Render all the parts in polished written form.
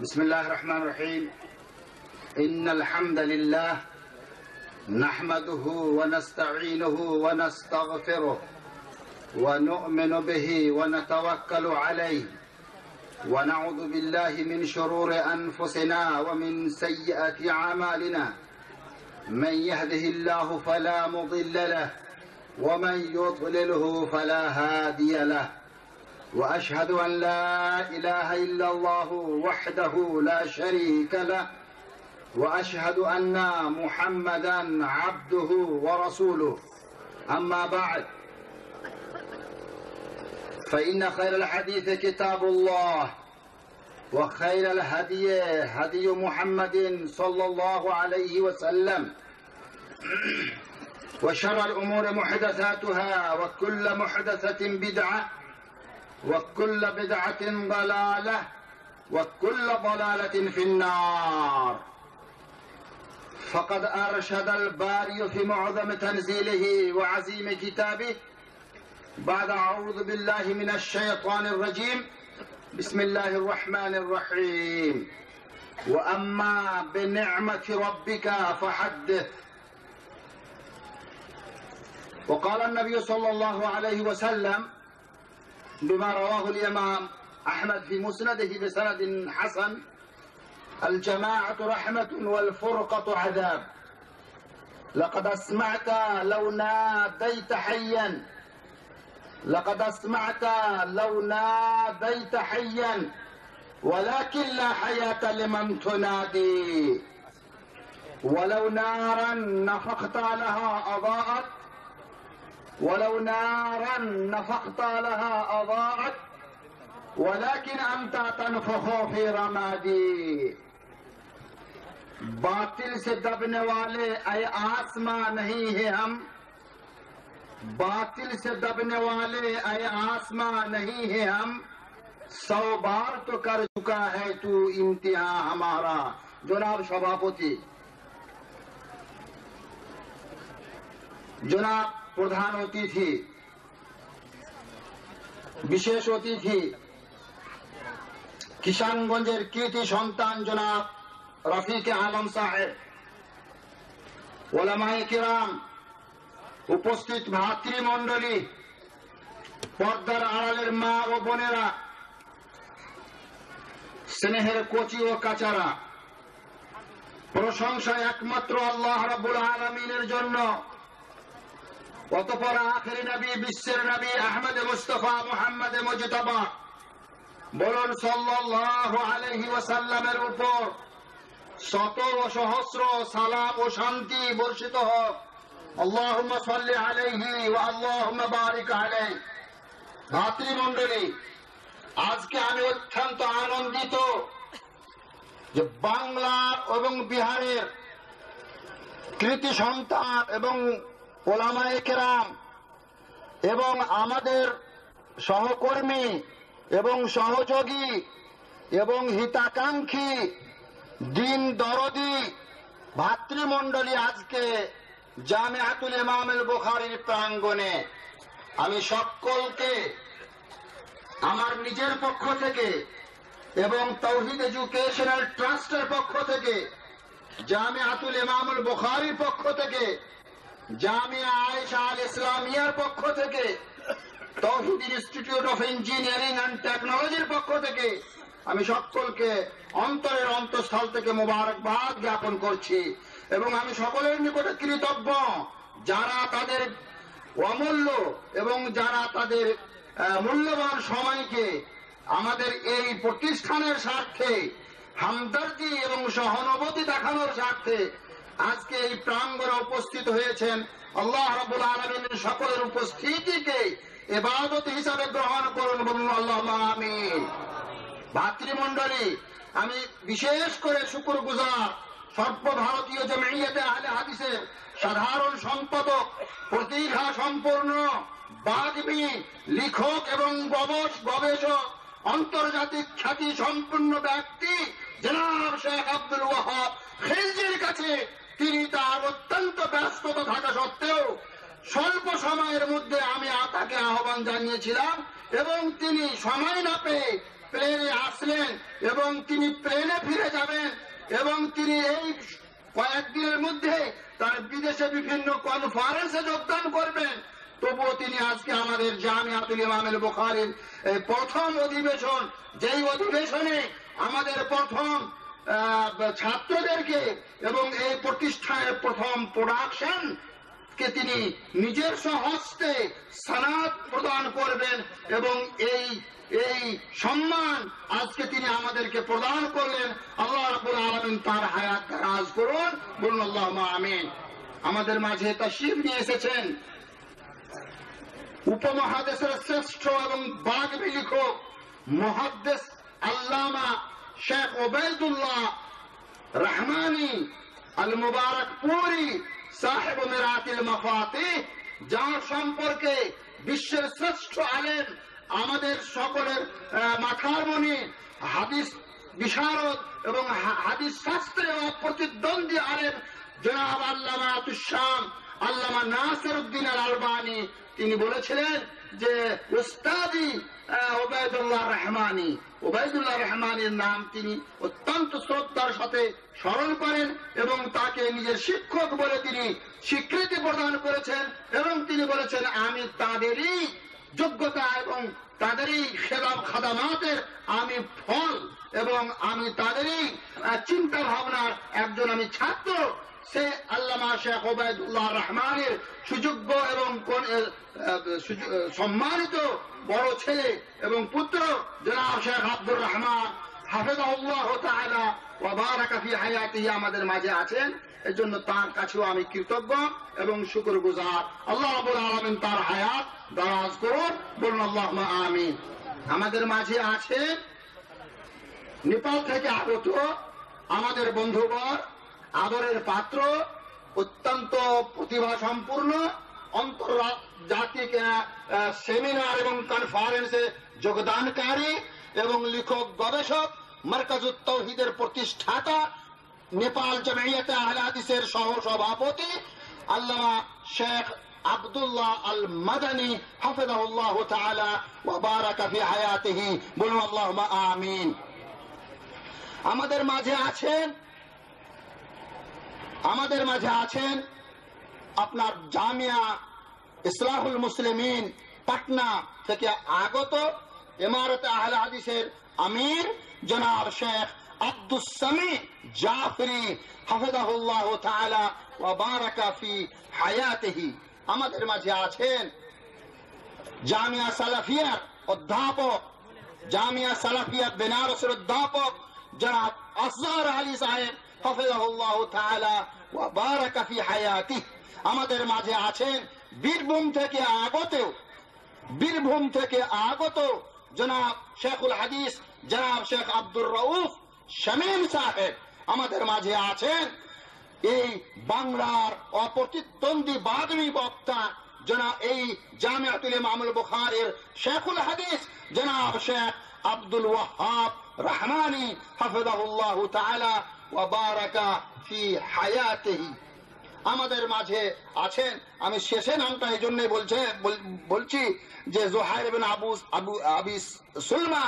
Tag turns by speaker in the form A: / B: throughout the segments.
A: بسم الله الرحمن الرحيم إن الحمد لله نحمده ونستعينه ونستغفره ونؤمن به ونتوكل عليه ونعوذ بالله من شرور أنفسنا ومن سيئات أعمالنا من يهده الله فلا مضل له ومن يضلله فلا هادي له وأشهد أن لا إله إلا الله وحده لا شريك له وأشهد أن محمدا عبده ورسوله أما بعد فإن خير الحديث كتاب الله وخير الهدي هدي محمد صلى الله عليه وسلم وشر الأمور محدثاتها وكل محدثة بدعة وكل بدعة ضلالة وكل ضلالة في النار. فقد أرشد الباري في معظم تنزيله وعزيم كتابه بعد أعوذ بالله من الشيطان الرجيم بسم الله الرحمن الرحيم وأما بنعمة ربك فحدث. وقال النبي صلى الله عليه وسلم بما رواه الإمام أحمد في مسنده بسند حسن الجماعة رحمة والفرقة عذاب. لقد أسمعت لو ناديت حيا لقد أسمعت لو ناديت حيا ولكن لا حياة لمن تنادي ولو نارا نفخت لها أضاءت ولو نارا نفخت لها أضاءت ولكن أنت تنفخ في رمادي. बातिल से दबने वाले ऐ आसमां नहीं है हम, बातिल से दबने वाले ऐ आसमां नहीं है हम, 100 बार तो कर चुका है तू इम्तिहान हमारा। जनाब सभापति, जनाब প্রধান অতিথি, বিশেষ অতিথি কিষানগঞ্জের কৃতি সন্তান জনাব রফিক আলম সাহেব, ওলামায়ে কিরাম, উপস্থিত ভাতৃমণ্ডলী, পর্দার আড়ালের মা ও বোনেরা, স্নেহের কচি ও কাচারা, প্রশংসা একমাত্র আল্লাহ রাব্বুল আলামিনের জন্য। অতঃপর আখেরি নবী, বিশ্বের নবী আহমদ মুস্তাফা মুহাম্মদ মুজতবা বলুন সাল্লাল্লাহু আলাইহি ওয়াসাল্লামের উপর শত ও সহস্র সালাম ও শান্তি বর্ষিত হোক। আল্লাহুম্মা সাল্লি আলাইহি ওয়া আল্লাহুম্মা বারিক আলাইহি। ভাতৃমণ্ডলী, আজকে আমি অত্যন্ত আনন্দিত যে বাংলা এবং বিহারের কৃতি সন্তান এবং ওলামায়ে কেরাম এবং আমাদের সহকর্মী এবং সহযোগী এবং হিতাকাঙ্ক্ষী দিন দরদি ভাতৃমণ্ডলী আজকে জামিআতুল ইমামুল বুখারীর প্রাঙ্গণে আমি সকলকে আমার নিজের পক্ষ থেকে এবং তাওহীদ এডুকেশনাল ট্রাস্টের পক্ষ থেকে, জামিআতুল ইমামুল বুখারীর পক্ষ থেকে, জামিয়া আয়েশা আল ইসলামিয়ার পক্ষ থেকে, তাওহীদ ইনস্টিটিউট অফ ইঞ্জিনিয়ারিং অ্যান্ড টেকনোলজির পক্ষ থেকে আমি সকলকে অন্তরের অন্তঃস্থল থেকে মোবারকবাদ জ্ঞাপন করছি। এবং আমি সকলের নিকটে কৃতজ্ঞ যারা তাদের অমূল্য এবং যারা তাদের মূল্যবান সময়কে আমাদের এই প্রতিষ্ঠানের স্বার্থে হামদর্দি এবং সহানুভূতি দেখানোর স্বার্থে আজকে এই প্রাঙ্গণে উপস্থিত হয়েছেন। আল্লাহ রাব্বুল আলামিনের সকলের উপস্থিতিকে ইবাদত হিসাবে গ্রহণ করুন, বলুন আল্লাহুম্মা আমিন। ভাতৃমণ্ডলী, আমি বিশেষ করে শুকরগুজার সর্বভারতীয় জমিয়তে আহলে হাদিসের সাধারণ সম্পাদক, প্রতিভা সম্পন্ন বাগ্মী, লেখক এবং গবেষক, আন্তর্জাতিক খ্যাতি সম্পন্ন ব্যক্তি জনাব শেখ আব্দুল ওয়াহাব খিলজির কাছে তিনি তার অত্যন্ত ব্যস্ততা থাকা সত্ত্বেও স্বল্প সময়ের মধ্যে আমি তাকে আহ্বান জানিয়েছিলাম এবং তিনি সময় না পেয়ে প্লেনে আসলেন এবং তিনি প্লেনে ফিরে যাবেন এবং তিনি এই কয়েকদিনের মধ্যে তার বিদেশে বিভিন্ন কনফারেন্সে যোগদান করবেন, তবুও তিনি আজকে আমাদের জামিয়াতুল ইমাম আল বুখারীর প্রথম অধিবেশন, যেই অধিবেশনে আমাদের প্রথম ছাত্রদেরকে এবং এই প্রতিষ্ঠানের প্রথম প্রোডাকশন কে তিনি নিজের স্বহস্তে সনদ প্রদান করবেন এবং এই সম্মান আজকে তিনি আমাদেরকে প্রদান করলেন। আল্লাহ রাব্বুল আলামিন তার হায়াত দারাজ করুন, বলুন আল্লাহুম্মা আমিন। আমাদের মাঝে তাশরীফ নিয়ে এসেছেন উপমহাদেশের শ্রেষ্ঠ এবং বাগ্মী লেখক মুহাদ্দিস আল্লামা শেখ ওবায়দুল্লাহ রহমানী আল মুবারকপুরী সাহেব মিরাতিল মাফাতিহ, যার সম্পর্কে বিশ্বের শ্রেষ্ঠ আলেম, আমাদের সকলের মাথার মণি, হাদিস বিশারদ এবং হাদিস শাস্ত্রে অপ্রতিদ্বন্দ্বী আলেম জনাব আল্লামা আতুশ-শাম আল্লামা নাসিরউদ্দিন আল আলবানী, তিনি বলেছিলেন যে উস্তাদি ওবায়দুল্লাহ রহমানী, ওবায়দুল্লাহ রহমানীর নাম তিনি অত্যন্ত শ্রদ্ধার সাথে স্মরণ করেন এবং তাকে নিজের শিক্ষক বলে তিনি স্বীকৃতি প্রদান করেছেন এবং তিনি বলেছেন আমি তাদেরই যোগ্যতা এবং তাদেরই খাদামাতের আমি ফল এবং আমি তাদেরই চিন্তা ভাবনার একজন আমি ছাত্র। সে আল্লামা শেখ ওবায়দুল্লাহ রহমানের সুযোগ্য এবং সম্মানিত বড় ছেলে এবং পুত্র জনাব শেখ আব্দুর রহমান হাফিজাহুল্লাহ তাআলা ওয়া বারাকা ফি হায়াতিহি আমাদের মাঝে আছেন। এজন্য তার কাছেও আমি কৃতজ্ঞ এবং শুকরগুজার। আল্লাহ রাব্বুল আলামিন তার হায়াত দারাজ করুন, বলুন আল্লাহুম্মা আমিন। আমাদের মাঝে আছে নেপাল থেকে আগত আমাদের বন্ধুবর, আদরের পাত্র, অত্যন্ত প্রতিভা সম্পূর্ণ, আন্তর্জাতিক সেমিনার এবং কনফারেন্সে যোগদানকারী এবং লেখক গবেষক, মারকাজুত তাওহীদের প্রতিষ্ঠাতা, নেপাল জামিয়াতে আহলে হাদিসের সহ সভাপতি আল্লামা শেখ আব্দুল্লাহ আল মাদানী হাফিজাহুল্লাহ তাআলা ওয়া বারাকা ফি হায়াতিহি, বলুন আল্লাহুম্মা আমিন। আমাদের মাঝে আছেন আপনার জামিয়া ইসলাহুল মুসলিমিন পাটনা থেকে আগত ইমারতে আহলে হাদিসের আমির জনাব শেখ আব্দুস সামি জাফরি হাফিজাহুল্লাহ তাআলা ওয়া বারাকা ফি হায়াতিহি। আমাদের মাঝে আছেন জামিয়া সালাফিয়ার অধ্যাপক, জামিয়া সালাফিয়া বেনারসের অধ্যাপক জনাব আসগার আলী সাহেব হাফিজাহুল্লাহ তাআলা ওয়া বারাকা ফি হায়াতিহি। আমাদের মাঝে আছেন বীরভূম থেকে আগত জনাব শেখুল হাদিস জনাব শেখ আব্দুর রউফ শামীম সাহেব। আমাদের মাঝে আছেন এই বাংলার অপ্রতিদ্বন্দ্বী বাগ্মী বক্তা জনাব এই জামিয়াতুল ইমাম আল বুখারীর শেখুল হাদিস জনাব শেখ আব্দুল ওয়াহাব রহমানী হাফিজাহুল্লাহ তাআলা ওয়া বারাকা ফি হায়াতিহি। আমাদের মাঝে আছেন, আমি শেষে নামটা এই জন্য বলছি যে জোহাইর ইবনে আবি সুলমা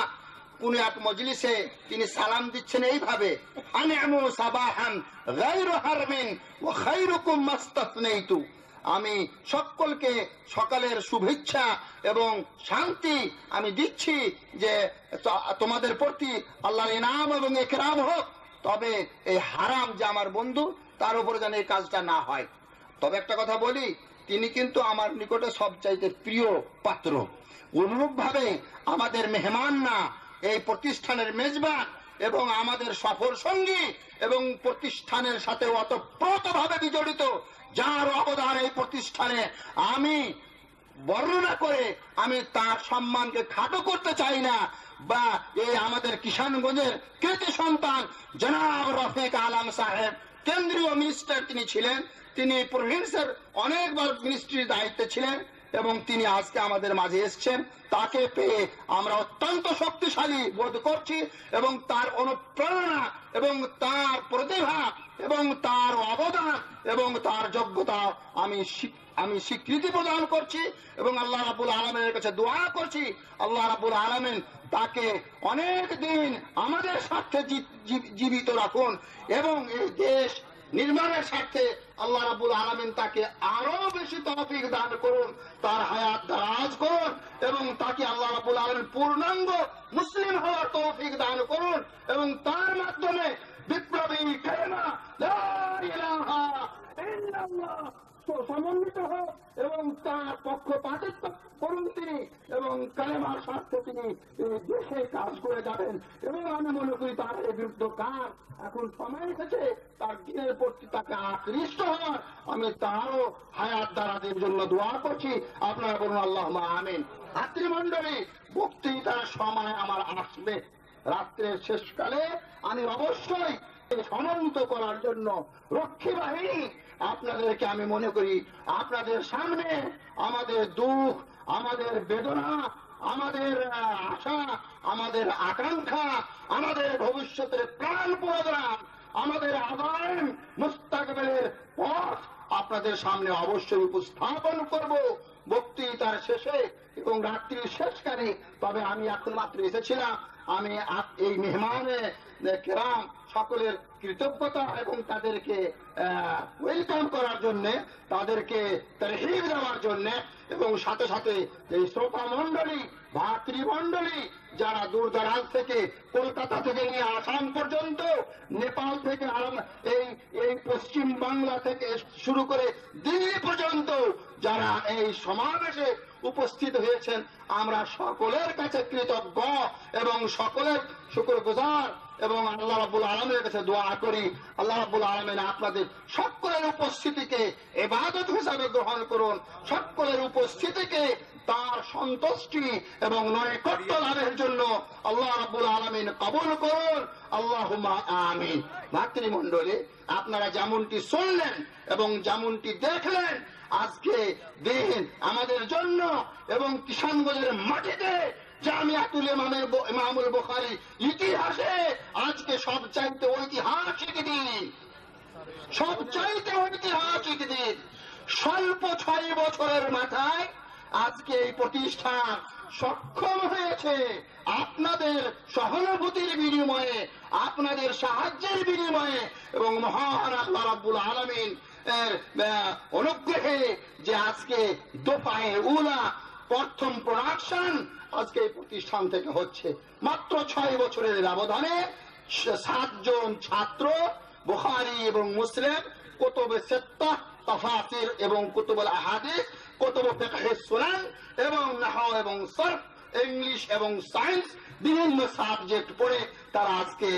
A: কোন এক মজলিসে তিনি সালাম দিচ্ছেন এইভাবে, আনইমু সাবাহান গায়রু হারমিন ওয়া খায়রুকুম মাস্তাসনাইতু। আমি সকলকে সকালের শুভেচ্ছা এবং শান্তি আমি দিচ্ছি যে তোমাদের প্রতি আল্লাহর ইনাম এবং ইকরাম হোক, তবে এই হারাম যে আমার বন্ধু তার উপরে যেন এই কাজটা না হয়। তবে একটা কথা বলি, তিনি কিন্তু আমার নিকটে সবচাইতে প্রিয় পাত্র। অনুরূপ ভাবে আমাদের মেহমান না, এই প্রতিষ্ঠানের মেজবান এবং আমাদের সফর সঙ্গী এবং প্রতিষ্ঠানের সাথে ওতপ্রোতভাবে বিজড়িত, যার অবদান এই প্রতিষ্ঠানে আমি বর্ণনা করে আমি তার সম্মানকে খাটো করতে চাই না, বা এই আমাদের কিষানগঞ্জের কৃতি সন্তান জনাব রফিক আলম সাহেব, কেন্দ্রীয় মিনিস্টার তিনি ছিলেন, তিনি প্রভিন্সের অনেকবার মিনিস্ট্রির দায়িত্বে ছিলেন এবং তিনি আজকে আমাদের মাঝে এসেছেন। তাকে পেয়ে আমরা অত্যন্ত শক্তিশালী বোধ করছি এবং তার অনুপ্রেরণা এবং তার প্রতিভা এবং তার অবদান এবং তার যোগ্যতা আমি স্বীকৃতি প্রদান করছি এবং আল্লাহ রাব্বুল আলামিনের কাছে দোয়া করছি আল্লাহ রাব্বুল আলামিন তাকে অনেক দিন আমাদের স্বার্থে জীবিত রাখুন এবং এই দেশ নির্মাণের স্বার্থে আল্লাহ রাব্বুল আলামিন তাকে আরো বেশি তৌফিক দান করুন, তার হায়াত দারাজ করুন এবং তাকে আল্লাহ রাব্বুল আলামিন পূর্ণাঙ্গ মুসলিম হওয়ার তৌফিক দান করুন এবং তার মাধ্যমে বিপ্লবী কালেমা লা ইলাহা ইল্লাল্লাহ সমন্বিত হোক এবং তার পক্ষপাতিত্ব করুন তিনি এবং কালেমার স্বার্থে তিনি দেশে কাজ করে যাবেন এবং আমি মনে করি তার এই বিরুদ্ধ কাজ এখন সময় এসেছে তার দিনের প্রতি তাকে আকৃষ্ট হওয়ার। আমি তারও হায়াত দারাজের জন্য দোয়া করছি। আপনারা বলুন আল্লাহুম্মা আমিন। ভাতৃমণ্ডলী, বক্তৃতার সময় আমার আসবে রাত্রের শেষকালে। আমি অবশ্যই সমন্বিত করার জন্য রক্ষী বাহিনী আপনাদেরকে আমি মনে করি আপনাদের সামনে আমাদের দুঃখ, আমাদের বেদনা, আমাদের আশা, আমাদের আকাঙ্ক্ষা, আমাদের ভবিষ্যতের প্ল্যান প্রোগ্রাম, আমাদের আগাম মুস্তাকবিলের পথ আপনাদের সামনে অবশ্যই উপস্থাপন করব বক্তৃতার শেষে এবং রাত্রির শেষকালে। তবে আমি এখন মাত্র এসেছিলাম, আমি এই মেহমানে কেরাম সকলের কৃতজ্ঞতা এবং তাদেরকে ওয়েলকাম করার জন্য, তাদেরকে তারহিব দেওয়ার জন্য এবং সাথে সাথে এই শ্রোতা মন্ডলী, ভাতৃমন্ডলী যারা দূর দরাজ থেকে, কলকাতা থেকে নিয়ে আসাম পর্যন্ত, নেপাল থেকে এই পশ্চিম বাংলা থেকে শুরু করে দিল্লি পর্যন্ত যারা এই সমাবেশে উপস্থিত হয়েছেন, আমরা সকলের কাছে কৃতজ্ঞ এবং সকলের শুকরগুজার এবং আল্লাহ রাব্বুল আলামিনের কাছে দোয়া করি আল্লাহ রাব্বুল আলামিন আপনাদের সকলের উপস্থিতিকে ইবাদত হিসাবে গ্রহণ করুন, সকলের উপস্থিতিকে তার সন্তুষ্টি এবং নৈকট্য লাভের জন্য আল্লাহ রাব্বুল আলামিন কবুল করুন। আল্লাহুম্মা আমিন। ভাতৃমণ্ডলী, আপনারা যেমনটি শুনলেন এবং যেমনটি দেখলেন, আজকে দিন আমাদের জন্য এবং কিষানগঞ্জের মাটিতে জামিয়াতুল ইমামুল বুখারী ইতিহাসে আজকে সবচাইতে ঐতিহাসিক দিন, সবচাইতে ঐতিহাসিক দিন। স্বল্প 6 বছরের মাথায় আজকে এই প্রতিষ্ঠান সক্ষম হয়েছে আপনাদের সহানুভূতির বিনিময়ে, আপনাদের সাহায্যের বিনিময়ে এবং মহান আল্লাহ রাব্বুল আলামিন অনুগ্রহে যে আজকে দোপায়ে উলা প্রথম প্রোডাকশন আজকে এই প্রতিষ্ঠান থেকে হচ্ছে। মাত্র 6 বছরের ব্যবধানে 7 জন ছাত্র বুখারী এবং মুসলিম, কুতুবে সিত্তাহ, তাফাসির এবং কুতুবুল আহাদিস, কুতুব ফিকহ সুনান এবং নাহও এবং সরফ, ইংলিশ এবং সায়েন্স বিভিন্ন সাবজেক্ট পড়ে তারা আজকে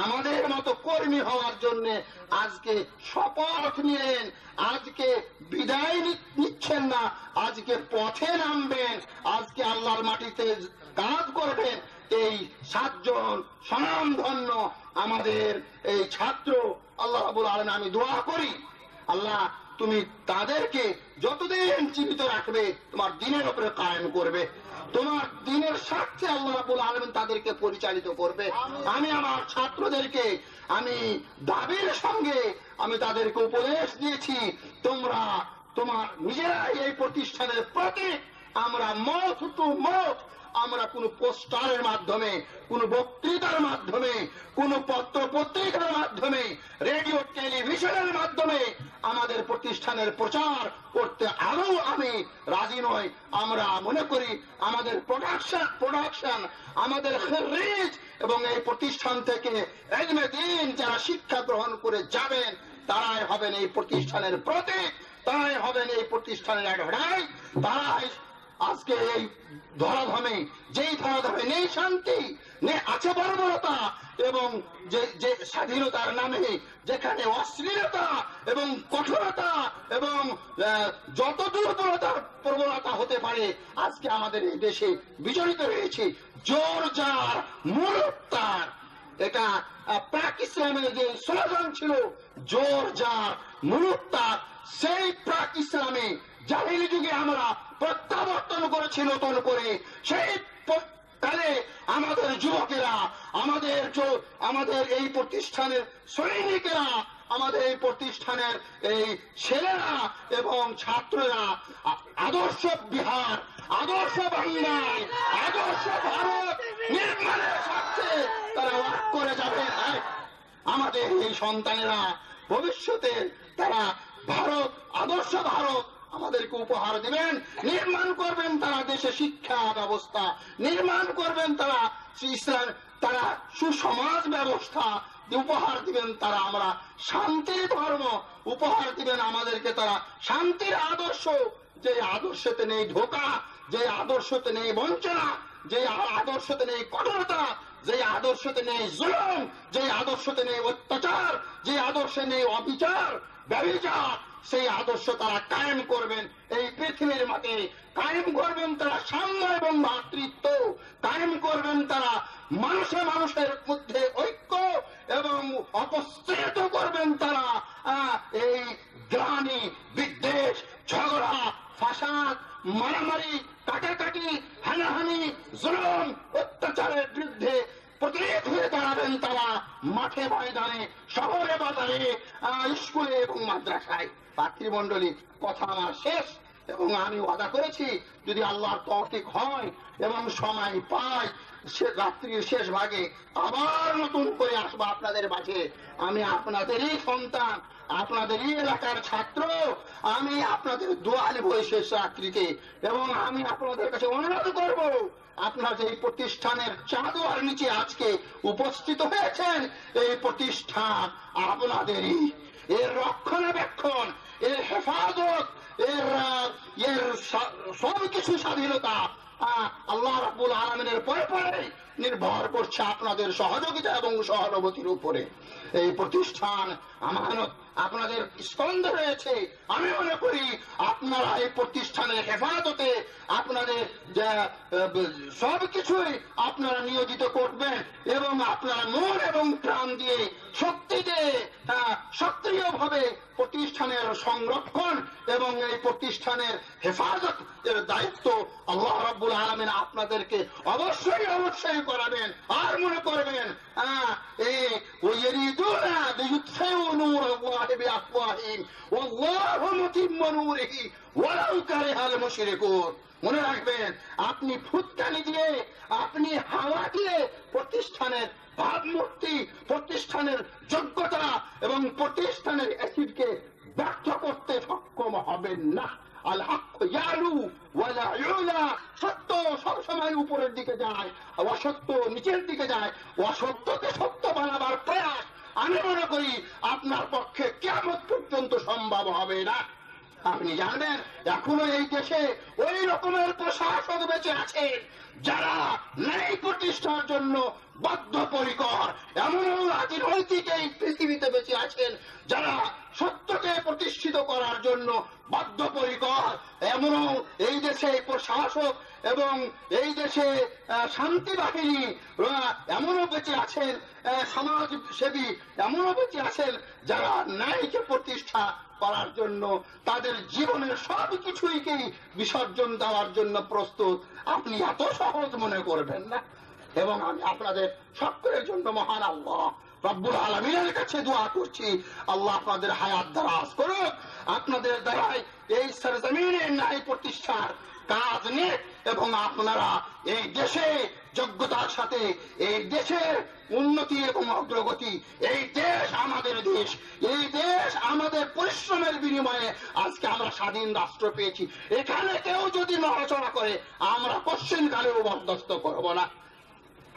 A: আমাদের মতো কর্মী হওয়ার জন্য আজকে শপথ নিলেন। আজকে বিদায় নিচ্ছেন না, আজকে পথে নামবেন, আজকে আল্লাহর মাটিতে কাজ করবেন। এই 7 জন স্বনামধন্য আমাদের এই ছাত্র, আল্লাহ রাব্বুল আলামিন আমি দোয়া করি আল্লাহ তুমি তাদেরকে যতদিন জীবিত রাখবে তোমার দ্বীনের উপরে কায়েম করবে, তোমার দ্বীনের স্বার্থে আল্লাহ রাব্বুল আলামিন তাদেরকে পরিচালিত করবে। আমি আমার ছাত্রদেরকে আমি দাবির সঙ্গে আমি তাদেরকে উপদেশ দিয়েছি, তোমরা তোমার নিজেরাই এই প্রতিষ্ঠানের প্রতি আমরা মত টু মত, আমরা কোন পোস্টারের মাধ্যমে, কোন বক্তৃতার মাধ্যমে, কোন পত্র পত্রিকার মাধ্যমে, রেডিও টেলিভিশনের মাধ্যমে আমাদের প্রতিষ্ঠানের প্রচার করতে আরো আমি রাজি নই। আমরা মনে করি আমাদের প্রোডাকশন আমাদের খেরিজ এবং এই প্রতিষ্ঠান থেকে ইলমে দ্বীন যারা শিক্ষা গ্রহণ করে যাবেন তারাই হবেন এই প্রতিষ্ঠানের প্রতীক, তারাই হবেন এই প্রতিষ্ঠানের অ্যাডভাইস, তারাই আজকে এই ধরাধামে, যেই ধরাধামে নেই শান্তি, আছে বর্বরতা এবং যে স্বাধীনতার নামে যেখানে অশ্লীলতা এবং কঠোরতা এবং যত দুর্বলতার প্রবণতা হতে পারে আজকে আমাদের এই দেশে বিজড়িত রয়েছে। জোর যার মূলতার, এটা প্রাক ইসলামের যে স্লোগান ছিল জোর যার মূলতার, সেই প্রাক ইসলামে জাহিলি যুগে আমরা প্রত্যাবর্তন করেছি নতুন করে। সেই কালে আমাদের যুবকেরা, আমাদের এই প্রতিষ্ঠানের সৈনিকেরা, আমাদের এই প্রতিষ্ঠানের এই ছেলেরা এবং ছাত্ররা আদর্শ বিহার, আদর্শ বাংলায়, আদর্শ ভারত নির্মাণের স্বার্থে তারা ওয়াক করে যাবে। আমাদের এই সন্তানেরা ভবিষ্যতে তারা আদর্শ ভারত আমাদেরকে উপহার দিবেন, নির্মাণ করবেন তারা দেশে শিক্ষা ব্যবস্থা, নির্মাণ করবেন তারা ইসলাম, তারা সুসমাজ ব্যবস্থা উপহার দিবেন তারা, আমরা শান্তির ধর্ম উপহার দিবেন আমাদেরকে তারা, শান্তির আদর্শ, যে আদর্শতে নেই ধোঁকা, যে আদর্শতে নেই বঞ্চনা, যে আদর্শতে নেই কঠোরতা, যে আদর্শতে নেই জুলুম, যে আদর্শতে নেই অত্যাচার, যে আদর্শে নেই অবিচার ব্যভিচার, সেই আদর্শ তারা কায়েম করবেন এই পৃথিবীর মাঠে, কায়েম করবেন তারা সাম্য এবং ভ্রাতৃত্ব, কায়েম করবেন তারা মানুষের মধ্যে ঐক্য এবং অপস্থায়িত করবেন তারা এই গ্লানি, বিদ্বেষ, ঝগড়া, ফাসাদ, মারামারি, কাটাকাটি, হানাহানি, জুলুম, অত্যাচারের বিরুদ্ধে প্রতিরোধ হয়ে দাঁড়াবেন তারা মাঠে ময়দানে, শহরে বাজারে, স্কুলে এবং মাদ্রাসায়। পাত্রীমণ্ডলী, কথা আমার শেষ, এবং আমি ওয়াদা করেছি যদি আল্লাহর তৌফিক হয় এবং সময় পাই, রাত্রির শেষ ভাগে আবার নতুন করে আসবো আপনাদের মাঝে। আমি আপনাদেরই সন্তান, আপনাদেরই এলাকার ছাত্র, আমি আপনাদের দোয়া নেব এই শেষ রাত্রিতে, এবং আমি আপনাদের কাছে অনুরোধ করব, আপনার যে প্রতিষ্ঠানের চাদর নিচে আজকে উপস্থিত হয়েছেন, এই প্রতিষ্ঠান আপনাদেরই, এর রক্ষণাবেক্ষণ, এর হেফাজত, এর সবকিছু স্বাধীনতা আল্লাহ রাব্বুল আলামিনের পরে নির্ভর করছে আপনাদের সহযোগিতা এবং সহানুভূতির উপরে। এই প্রতিষ্ঠান আমানত আপনাদের স্কন্ধে রয়েছে। আমি মনে করি আপনারা এই প্রতিষ্ঠানের হেফাজতে আপনাদের সবকিছুই আপনারা নিয়োজিত করবেন, এবং আপনারা মন এবং প্রাণ দিয়ে, শক্তি দিয়ে সক্রিয়ভাবে প্রতিষ্ঠানের সংরক্ষণ এবং এই প্রতিষ্ঠানের হেফাজত এর দায়িত্ব আল্লাহ রাব্বুল আলামিন আপনাদেরকে অবশ্যই অবশ্যই করাবেন। আর মনে করবেন মনে রাখবেন, আপনি ফুৎকানি দিয়ে, আপনি হাওয়া দিয়ে প্রতিষ্ঠানের ভাবমূর্তি, প্রতিষ্ঠানের যোগ্যতা এবং প্রতিষ্ঠানের অ্যাসিডকে ব্যর্থ করতে সক্ষম হবেন না। আল হক ইয়ালু ওয়ালা ইউলা, সত্য সবসময় উপরের দিকে যায়, অসত্য নিচের দিকে যায়। অসত্যকে সত্য বানাবার প্রয়াস আমি মনে করি আপনার পক্ষে কিয়ামত পর্যন্ত সম্ভব হবে না। আপনি জানেন, এখনো এই দেশে ওই রকমের প্রশাসক বেঁচে আছেন যারা ন্যায় প্রতিষ্ঠার জন্য বদ্ধপরিকর, এমনও রাজনৈতিক এই পৃথিবীতে বেঁচে আছেন যারা সত্যকে প্রতিষ্ঠিত করার জন্য বদ্ধপরিকর। এমনও এই দেশে প্রশাসক এবং এই দেশে শান্তি বাহিনী এমনও বেঁচে আছেন, সমাজসেবী এমনও বেঁচে আছেন যারা ন্যায়কে প্রতিষ্ঠা করার জন্য তাদের জীবনের সবকিছুইকেই বিসর্জন দেওয়ার জন্য প্রস্তুত। আপনি এত সহজ মনে করবেন না, এবং আমি আপনাদের সকলের জন্য মহান আল্লাহ রব্বুল আলামিনের কাছে দোয়া করছি, আল্লাহ আপনাদের হায়াত দারাজ করুক, আপনাদের দ্বারাই এই সরজমিনের ন্যায় প্রতিষ্ঠার কাজ নিয়ে, এবং আপনারা এই দেশে যোগ্যতার সাথে এই দেশের উন্নতি এবং অগ্রগতি, এই দেশ আমাদের দেশ, এই দেশ আমাদের পরিশ্রমের বিনিময়ে আজকে আমরা স্বাধীন রাষ্ট্র পেয়েছি। এখানে কেউ যদি নড়াচড়া করে আমরা পশ্চিমকালেও বরদাস্ত করব না।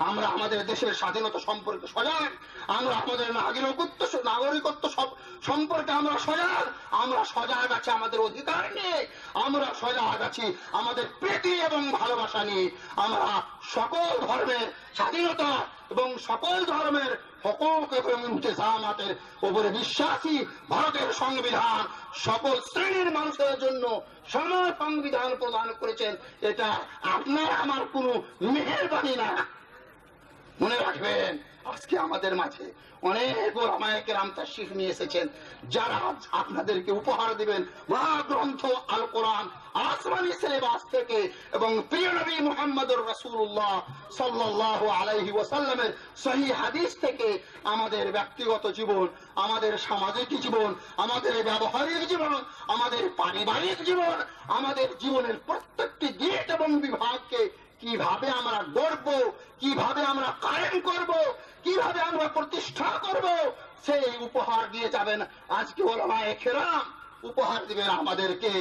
A: আমরা আমাদের দেশের স্বাধীনতা সম্পর্কে সজাগ, আমরা আমাদের নাগরিকত্ব সম্পর্কে আমরা সজাগ আছি আমাদের অধিকার নিয়ে, আমরা সজাগ আছি আমাদের প্রীতি এবং ভালোবাসা নিয়ে। আমরা সকল ধর্মের স্বাধীনতা এবং সকল ধর্মের হকুক এবং ইন্তেজামাতের উপরে বিশ্বাসী। ভারতের সংবিধান সকল শ্রেণীর মানুষের জন্য সমান সংবিধান প্রদান করেছেন। এটা আপনার আমার কোনো মেহেরবানি না। মনে রাখবেন, আজকে আমাদের মাঝে অনেক ওলামায়ে কেরাম তাশরিফ নিয়ে এসেছেন, যারা আজ আপনাদেরকে উপহার দিবেন মহাগ্রন্থ আল কোরআন আসমানি সিলেবাস থেকে এবং প্রিয় নবী মুহাম্মদুর রাসূলুল্লাহ সাল্লাল্লাহু আলাইহি ওয়াসাল্লামের সহিহ হাদিস থেকে আমাদের ব্যক্তিগত জীবন, আমাদের সামাজিক জীবন, আমাদের ব্যবহারিক জীবন, আমাদের পারিবারিক জীবন, আমাদের জীবনের প্রত্যেকটি দিক এবং বিভাগকে কিভাবে আমরা গড়ব, কিভাবে আমরা কায়েম করব, কিভাবে আমরা প্রতিষ্ঠা করব, সেই উপহার দিয়ে যাবেন আজকে ওলামায়ে কেরাম। উপহার দিবেন আমাদেরকে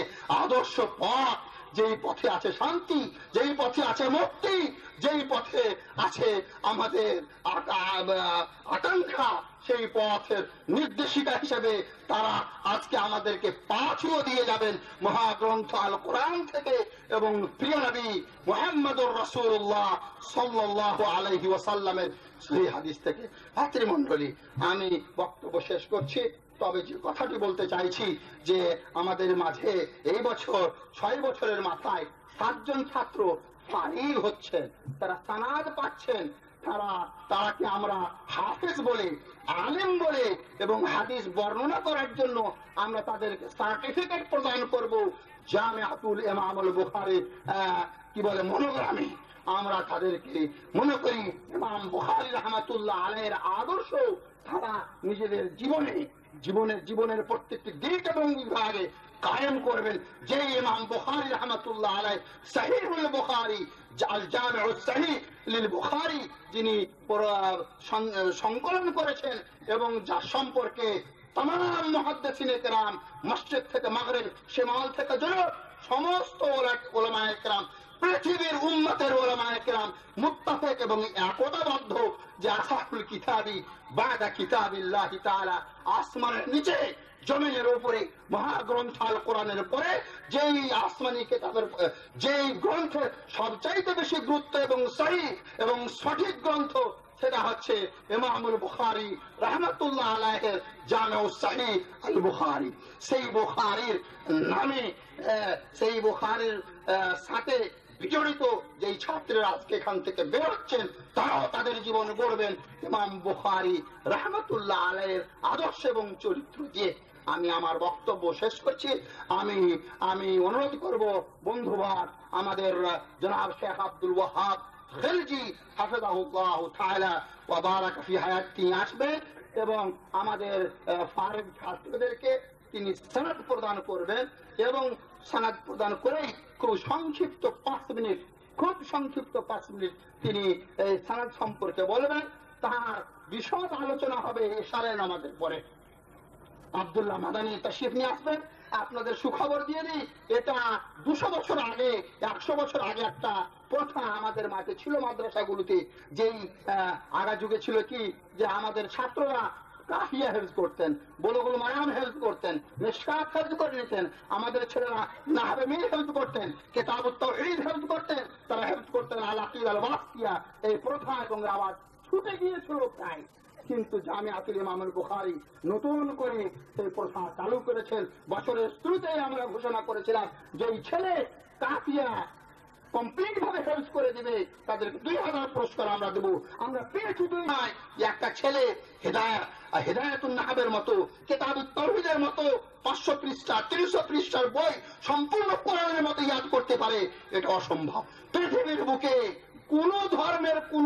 A: আদর্শ পথ, যেই পথে আছে শান্তি, যেই পথে আছে মুক্তি, যেই পথে আছে আমাদের আকাঙ্ক্ষা, সেই পথের নির্দেশিকা হিসেবে তারা আজকে আমাদেরকে পাঠিয়ে দিয়ে যাবেন মহাগ্রন্থ আল কোরআন থেকে এবং প্রিয় নবী মুহাম্মদুর রাসূলুল্লাহ সাল্লাল্লাহু আলাইহি ওয়াসাল্লামের সহিহ হাদিস থেকে। ভাতৃমণ্ডলী, আমি বক্তব্য শেষ করছি। তবে যে কথাটি বলতে চাইছি যে আমাদের মাঝে এই বছর 6 বছরের মাথায় 7 জন ছাত্র ফারিগ হচ্ছেন, তারা সানাদ পাচ্ছেন। তারাকে আমরা হাফেজ বলে, আলেম বলে এবং হাদিস বর্ণনা করার জন্য আমরা তাদেরকে সার্টিফিকেট প্রদান করব জামিআতুল ইমামুল বুখারী কি বলে মনোগ্রামে। আমরা তাদেরকে মনে করি ইমাম বুখারী রাহমাতুল্লাহ আলাইহির আদর্শ তারা নিজেদের জীবনের প্রত্যেকটি দিক এবং বিভাগে কায়েম করবেন। যে ইমাম বুখারী রাহমাতুল্লাহ আলাইহি সহিহুল বুখারী আল জামিউস সহিহ লিল বুখারী যিনি সংকলন করেছেন এবং যার সম্পর্কে तमाम মুহাদ্দিসিনে কেরাম মসজিদ থেকে মাগরিব, শিমাল থেকে জনুব সমস্ত উলামায়ে কেরাম, পৃথিবীর উম্মতের উলামায়ে কেরাম মুত্তাফিক এবং একতাবদ্ধ যে আসাহুল কিতাবি বাদা কিতাবিল্লাহি তাআলা, আসমানের নিচে জমিনের উপরে মহাগ্রন্থ আল কোরআনের পরে যেই আসমানি কিতাবের যেই গ্রন্থের সবচাইতে বেশি গুরুত্ব এবং সহিহ এবং সঠিক গ্রন্থ সেটা হচ্ছে ইমামুল বুখারী রাহমাতুল্লাহ আলাইহির জামিউস সহিহ আল বুখারী। সেই বুখারীর নামে, সেই বুখারীর সাথে বিজড়িত যেই ছাত্ররা আজকে এখান থেকে বের হচ্ছেন, তারাও তাদের জীবন গড়বেন ইমাম বুখারী রাহমাতুল্লাহ আলাইহির আদর্শ এবং চরিত্র দিয়ে। আমি আমার বক্তব্য শেষ করছি। আমি অনুরোধ করব বন্ধুবার আমাদের জনাব শেখ আব্দুল ওয়াহাব খিলজি হাফিজাহুল্লাহ তাআলা ওয়া বারাকা ফি হায়াতি আসবেন এবং আমাদের ফারিগ ছাত্রদেরকে তিনি সনদ প্রদান করবেন এবং সনদ প্রদান করেই খুব সংক্ষিপ্ত 5 মিনিট তিনি এই সনদ সম্পর্কে বলবেন। তার বিশদ আলোচনা হবে ইশারায়ে নামাজের পরে। আব্দুল্লাহ মাদানী তাশরিফ নিয়ে আসবেন। আপনাদের সুখবর দিয়ে দিই, এটা 200 বছর আগে, 100 বছর আগে একটা প্রথা আমাদের মাঝে ছিল মাদ্রাসাগুলোতে। যেই আগা যুগে ছিল কি যে আমাদের ছাত্ররা কাফিয়া হেফজ করতেন, বুলুগুল মারাম হেফজ করতেন, মিশকাত হেফজ করে নিতেন, আমাদের ছেলেরা নাহবে মিল হেফজ করতেন, কিতাবুত তাওহীদ হেফজ করতেন, তারা হেফজ করতেন আল আকিদা আল ওয়াসিয়া। এই প্রথা এবং রেওয়াজ ছুটে গিয়েছিল প্রায়, কিন্তু জামিআতুল ইমামুল বুখারী নতুন করে সেই প্রথা চালু করেছেন। বছরের শুরুতেই আমরা ঘোষণা করেছিলাম যে এই ছেলে কাফিয়া কমপ্লিট ভাবে হেল্প করে দিবে তাদেরকে 2000 পুরস্কার আমরা দেবো। আমরা পেয়েছি নয় যে একটা ছেলে হেদায়াতুন নাহবের মতো, কিতাবুত তাওহীদের মতো 500 পৃষ্ঠা 300 পৃষ্ঠার বই সম্পূর্ণ কোরআনের মতো ইয়াদ করতে পারে, এটা অসম্ভব। পৃথিবীর বুকে কোন ধর্মের কোন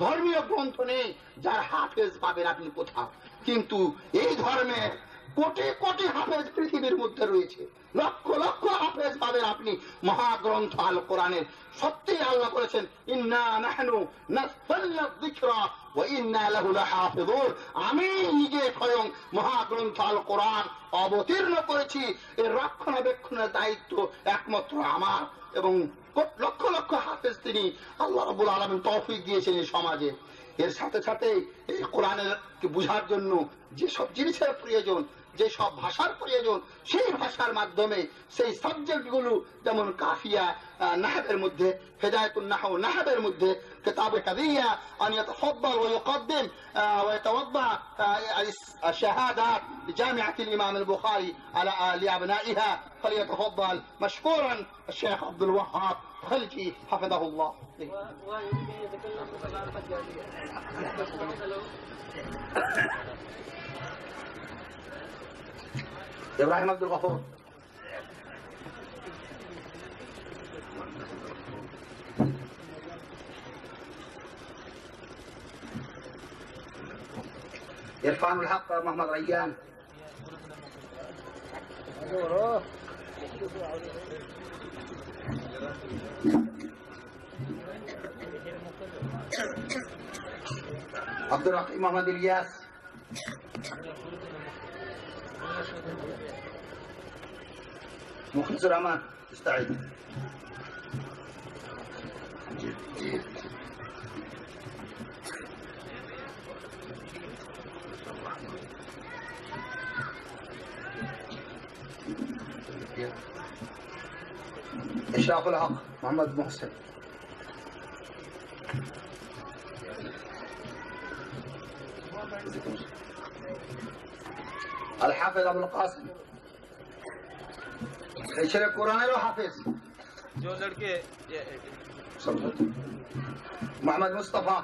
A: ধর্মীয় গ্রন্থ নেই যার হাফেজ পাবেন আপনি কোথাও, কিন্তু এই ধর্মের কোটি কোটি হাফেজ পৃথিবীর মধ্যে রয়েছে, লক্ষ লক্ষ হাফেজ পাবেন আপনি মহাগ্রন্থ আল কোরআনের। সত্যি আল্লাহ বলেছেন ইন্না নাহনু নাযালনা যিকরা ওয়া ইন্না লাহু লাহাফিজুন, আমি নিজে স্বয়ং মহাগ্রন্থ আল কোরআন অবতীর্ণ করেছি, এর রক্ষণাবেক্ষণের দায়িত্ব একমাত্র আমার। এবং লক্ষ লক্ষ হাফেজ তিনি আল্লাহ রাব্বুল আলামিন তৌফিক দিয়েছেন এই সমাজে। এর সাথে সাথে এই কোরআনের বুঝার জন্য যেসব জিনিসের প্রয়োজন, যেসব ভাষার প্রয়োজন, সেই ভাষার মাধ্যমে সেই সাবজেক্টগুলো যেমন কাফিয়া নাহবের মধ্যে, হেদায়াতুন নাহও নাহবের মধ্যে, কিতাবে কাদিয়া আন ইয়াতাফাদ্দাল ওয়া ইউকদ্দিম ওয়া ইয়াতাওয়াদ্দা শাহাদাত জামিআতুল ইমাম আল বুখারী আলা লিআবনাইহা ফালিয়াতাফাদ্দাল মাশকুরান الشيخ عبد الوهاب خلجي حفظه الله। ابراهيم عبد الغفور. إرفان الحق محمد ريان. عبد الرحيم محمد الياس. مخلص الرحمن استعد. إشراف الحق محمد محسن. الحافظ أبو القاسم. इशरे कुरान लो हाफिज
B: जो लड़के
A: मोहम्मद मुस्तफा.